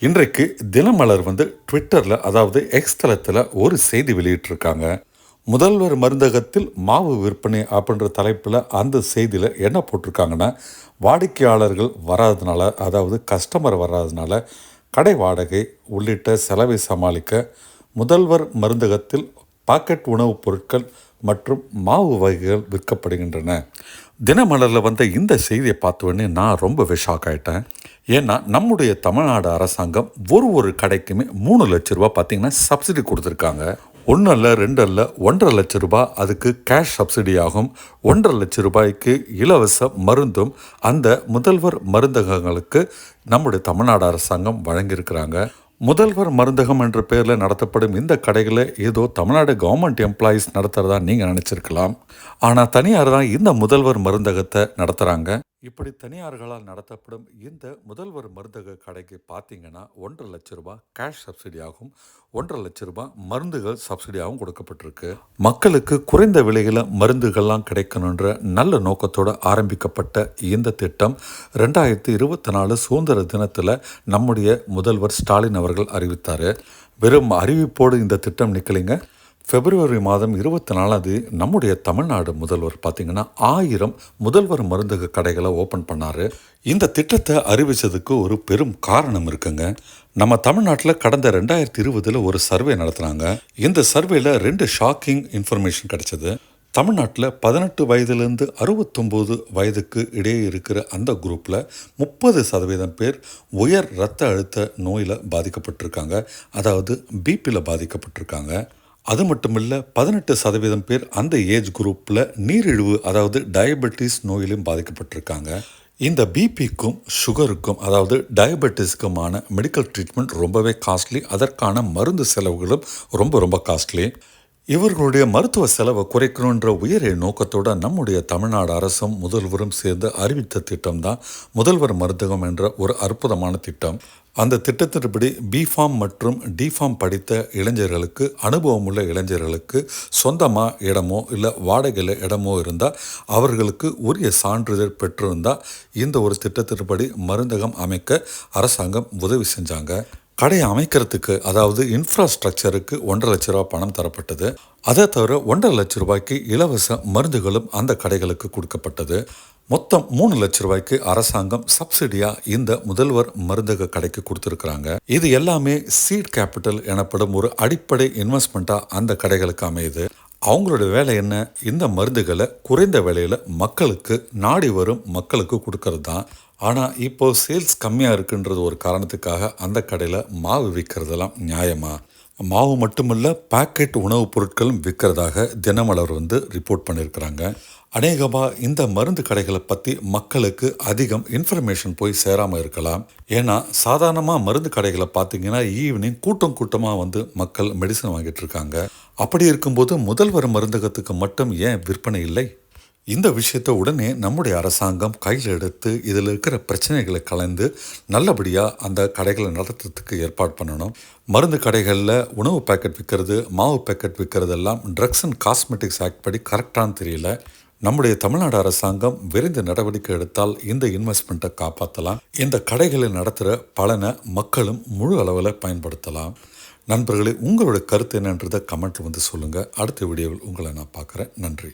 இன்றைக்கு தினமலர் ட்விட்டரில் அதாவது எக்ஸ் தளத்தில் ஒரு செய்தி வெளியிட்டிருக்காங்க. முதல்வர் மருந்தகத்தில் மாவு விற்பனை அப்படின்ற தலைப்பில் அந்த செய்தியில் என்ன போட்டிருக்காங்கன்னா, வாடிக்கையாளர்கள் வராதனால அதாவது கஸ்டமர் வராதனால கடை வாடகை உள்ளிட்ட செலவை சமாளிக்க முதல்வர் மருந்தகத்தில் பாக்கெட் உணவுப் பொருட்கள் மற்றும் மாவு வகைகள் விற்கப்படுகின்றன. தினமலரில் வந்த இந்த செய்தியை பார்த்தோன்னே நான் ரொம்பவே ஷாக் ஆகிட்டேன். ஏன்னா நம்முடைய தமிழ்நாடு அரசாங்கம் ஒரு கடைக்குமே 3 லட்ச ரூபா பார்த்திங்கன்னா சப்சிடி கொடுத்துருக்காங்க. 1 அல்ல 2 அல்ல 1.5 லட்ச ரூபாய் அதுக்கு கேஷ் சப்சிடி ஆகும். 1.5 லட்ச ரூபாய்க்கு இலவச மருந்தும் அந்த முதல்வர் மருந்தகங்களுக்கு நம்முடைய தமிழ்நாடு அரசாங்கம் வழங்கியிருக்கிறாங்க. முதல்வர் மருந்தகம் என்ற பெயரில் நடத்தப்படும் இந்த கடைகளை ஏதோ தமிழ்நாடு கவர்மெண்ட் எம்ப்ளாயீஸ் நடத்துகிறதா நீங்கள் நினச்சிருக்கலாம். ஆனால் தனியார் தான் இந்த முதல்வர் மருந்தகத்தை நடத்துகிறாங்க. இப்படி தனியார்களால் நடத்தப்படும் இந்த முதல்வர் மருந்தக கடைக்கு பார்த்தீங்கன்னா 1.5 லட்ச ரூபாய் கேஷ் சப்சிடி ஆகும், 1.5 லட்ச ரூபாய் மருந்துகள் சப்சிடியாகவும் கொடுக்கப்பட்டிருக்கு. மக்களுக்கு குறைந்த விலையில் மருந்துகள்லாம் கிடைக்கணுன்ற நல்ல நோக்கத்தோடு ஆரம்பிக்கப்பட்ட இந்த திட்டம் 2024 சுதந்திர தினத்தில் நம்முடைய முதல்வர் ஸ்டாலின் அவர்கள் அறிவித்தார். வெறும் அறிவிப்போடு இந்த திட்டம் நிற்கலைங்க. பிப்ரவரி மாதம் 24 நம்முடைய தமிழ்நாடு முதல்வர் பார்த்திங்கன்னா 1000 முதல்வர் மருந்தக கடைகளை ஓப்பன் பண்ணார். இந்த திட்டத்தை அறிவித்ததுக்கு ஒரு பெரும் காரணம் இருக்குங்க. நம்ம தமிழ்நாட்டில் கடந்த 2020 ஒரு சர்வே நடத்துனாங்க. இந்த சர்வேல 2 ஷாக்கிங் இன்ஃபர்மேஷன் கிடைச்சது. தமிழ்நாட்டில் 18 வயதிலிருந்து 69 வயதுக்கு இடையே இருக்கிற அந்த குரூப்பில் 30% பேர் உயர் இரத்த அழுத்த நோயில் பாதிக்கப்பட்டிருக்காங்க, அதாவது பிபியில் பாதிக்கப்பட்டிருக்காங்க. அது மட்டும் இல்லை, 18% பேர் அந்த ஏஜ் குரூப்பில் நீரிழிவு அதாவது டயபெட்டிஸ் நோயிலும் பாதிக்கப்பட்டிருக்காங்க. இந்த பிபிக்கும் சுகருக்கும் அதாவது டயபெட்டிஸ்க்குமான மெடிக்கல் ட்ரீட்மெண்ட் ரொம்பவே காஸ்ட்லி. அதற்கான மருந்து செலவுகளும் ரொம்ப காஸ்ட்லி. இவர்களுடைய மருத்துவ செலவை குறைக்கணுன்ற உயரிய நோக்கத்தோடு நம்முடைய தமிழ்நாடு அரசும் முதல்வரும் சேர்ந்து அறிவித்த திட்டம் தான் முதல்வர் மருந்தகம் என்ற ஒரு அற்புதமான திட்டம். அந்த திட்டத்தின்படி பிஃபார்ம் மற்றும் டிஃபார்ம் படித்த இளைஞர்களுக்கு, அனுபவம் உள்ள இளைஞர்களுக்கு சொந்தமாக இடமோ இல்லை வாடகையில் இடமோ இருந்தால் அவர்களுக்கு உரிய சான்றிதழ் பெற்றிருந்தால் இந்த ஒரு திட்டத்தின்படி மருந்தகம் அமைக்க அரசாங்கம் உதவி செஞ்சாங்க. கடையை அமைக்கிறதுக்கு அதாவது இன்ஃப்ராஸ்ட்ரக்சருக்கு 1.5 லட்ச ரூபா பணம் தரப்பட்டது. அதை தவிர 1.5 லட்ச ரூபாய்க்கு இலவச மருந்துகளும் அந்த கடைகளுக்கு கொடுக்கப்பட்டது. மொத்தம் 3 லட்ச ரூபாய்க்கு அரசாங்கம் சப்சிடியாக இந்த முதல்வர் மருந்தக கடைக்கு கொடுத்துருக்குறாங்க. இது எல்லாமே சீட் கேபிட்டல் எனப்படும் ஒரு அடிப்படை இன்வெஸ்ட்மெண்ட்டாக அந்த கடைகளுக்கு அமையுது. அவங்களோட வேலை என்ன? இந்த மருந்துகளை குறைந்த விலையில் மக்களுக்கு, நாடி வரும் மக்களுக்கு கொடுக்கறது தான். ஆனால் இப்போது சேல்ஸ் கம்மியாக இருக்குன்றது ஒரு காரணத்துக்காக அந்த கடையில் மாவு விற்கிறதெல்லாம் நியாயமா? மாவு மட்டுமல்ல, பாக்கெட் உணவுப் பொருட்களும் விற்கிறதாக தினமலர் ரிப்போர்ட் பண்ணியிருக்கிறாங்க. அநேகமாக இந்த மருந்து கடைகளை பற்றி மக்களுக்கு அதிகம் இன்ஃபர்மேஷன் போய் சேராமல் இருக்கலாம். ஏன்னா சாதாரணமாக மருந்து கடைகளை பார்த்தீங்கன்னா ஈவினிங் கூட்டமாக மக்கள் மெடிசன் வாங்கிட்டு இருக்காங்க. அப்படி இருக்கும்போது முதல்வர் மருந்தகத்துக்கு மட்டும் ஏன் விற்பனை இல்லை? இந்த விஷயத்தை உடனே நம்முடைய அரசாங்கம் கையில் எடுத்து இதில் இருக்கிற பிரச்சனைகளை கலந்து நல்லபடியாக அந்த கடைகளை நடத்துறதுக்கு ஏற்பாடு பண்ணணும். மருந்து கடைகளில் உணவு பேக்கெட் விற்கிறது, மாவு பேக்கெட் விற்கிறதெல்லாம் ட்ரக்ஸ் அண்ட் காஸ்மெட்டிக்ஸ் ஆக்ட் படி கரெக்டானு தெரியல. நம்முடைய தமிழ்நாடு அரசாங்கம் விரைந்து நடவடிக்கை எடுத்தால் இந்த இன்வெஸ்ட்மெண்ட்டை காப்பாற்றலாம். இந்த கடைகளை நடத்துகிற பலனை மக்களும் முழு அளவில் பயன்படுத்தலாம். நண்பர்களே, உங்களோட கருத்து என்னன்றதை கமெண்ட்டில் சொல்லுங்கள். அடுத்த வீடியோவில் உங்களை நான் பார்க்குறேன். நன்றி.